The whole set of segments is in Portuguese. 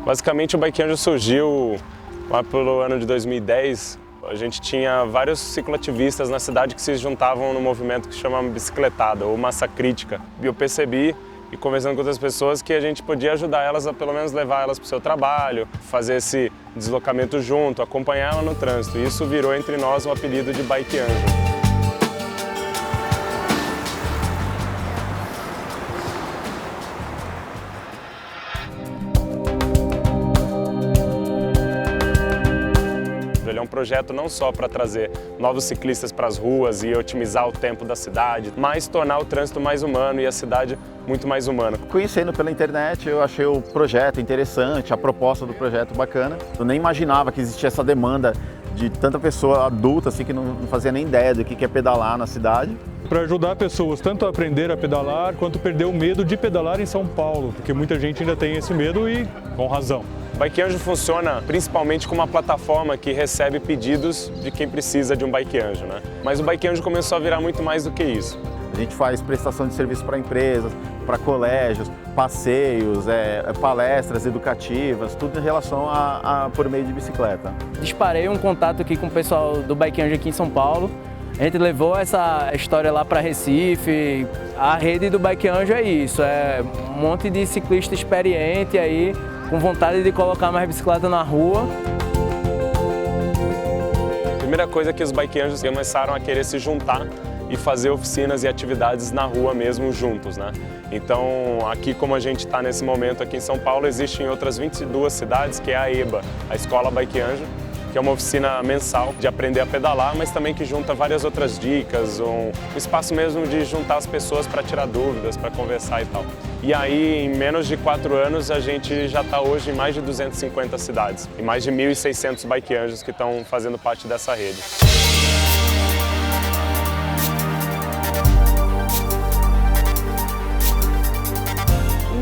Basicamente o Bike Anjo surgiu lá pelo ano de 2010. A gente tinha vários cicloativistas na cidade que se juntavam no movimento que se chama bicicletada ou massa crítica. E eu percebi, e conversando com outras pessoas, que a gente podia ajudar elas a pelo menos levar elas para o seu trabalho, fazer esse deslocamento junto, acompanhar ela no trânsito. E isso virou entre nós um apelido de Bike Anjo. Ele é um projeto não só para trazer novos ciclistas para as ruas e otimizar o tempo da cidade, mas tornar o trânsito mais humano e a cidade muito mais humana. Conhecendo pela internet, eu achei o projeto interessante, a proposta do projeto bacana. Eu nem imaginava que existia essa demanda de tanta pessoa adulta assim, que não fazia nem ideia do que é pedalar na cidade. Para ajudar pessoas tanto a aprender a pedalar, quanto perder o medo de pedalar em São Paulo, porque muita gente ainda tem esse medo e com razão. O Bike Anjo funciona principalmente como uma plataforma que recebe pedidos de quem precisa de um Bike Anjo, né? Mas o Bike Anjo começou a virar muito mais do que isso. A gente faz prestação de serviço para empresas, para colégios, passeios, palestras educativas, tudo em relação por meio de bicicleta. Disparei um contato aqui com o pessoal do Bike Anjo aqui em São Paulo. A gente levou essa história lá para Recife. A rede do Bike Anjo é isso, é um monte de ciclista experiente aí, com vontade de colocar mais bicicleta na rua. A primeira coisa é que os Bike Anjos começaram a querer se juntar e fazer oficinas e atividades na rua mesmo juntos, né? Então, aqui como a gente está nesse momento aqui em São Paulo, existem outras 22 cidades, que é a EBA, a Escola Bike Anjo, que é uma oficina mensal de aprender a pedalar, mas também que junta várias outras dicas, um espaço mesmo de juntar as pessoas para tirar dúvidas, para conversar e tal. E aí, em menos de 4 anos, a gente já está hoje em mais de 250 cidades e mais de 1.600 Bike Anjos que estão fazendo parte dessa rede.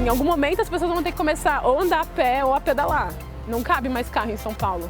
Em algum momento as pessoas vão ter que começar ou a andar a pé ou a pedalar. Não cabe mais carro em São Paulo.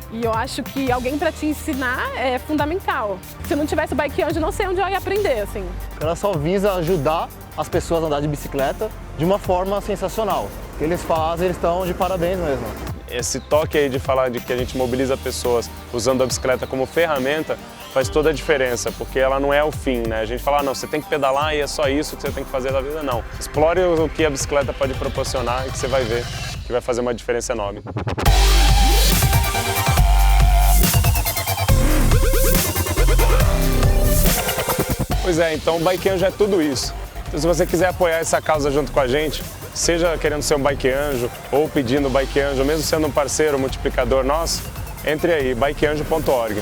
E eu acho que alguém para te ensinar é fundamental. Se eu não tivesse o Bike Anjo, eu não sei onde eu ia aprender, assim. Ela só visa ajudar as pessoas a andar de bicicleta de uma forma sensacional. O que eles fazem, eles estão de parabéns mesmo. Esse toque aí de falar de que a gente mobiliza pessoas usando a bicicleta como ferramenta faz toda a diferença, porque ela não é o fim, né? A gente fala, não, você tem que pedalar e é só isso que você tem que fazer da vida, não. Explore o que a bicicleta pode proporcionar e que você vai ver que vai fazer uma diferença enorme. Pois é, então o Bike Anjo é tudo isso. Então, se você quiser apoiar essa causa junto com a gente, seja querendo ser um Bike Anjo ou pedindo Bike Anjo, mesmo sendo um parceiro, um multiplicador nosso, entre aí, bikeanjo.org.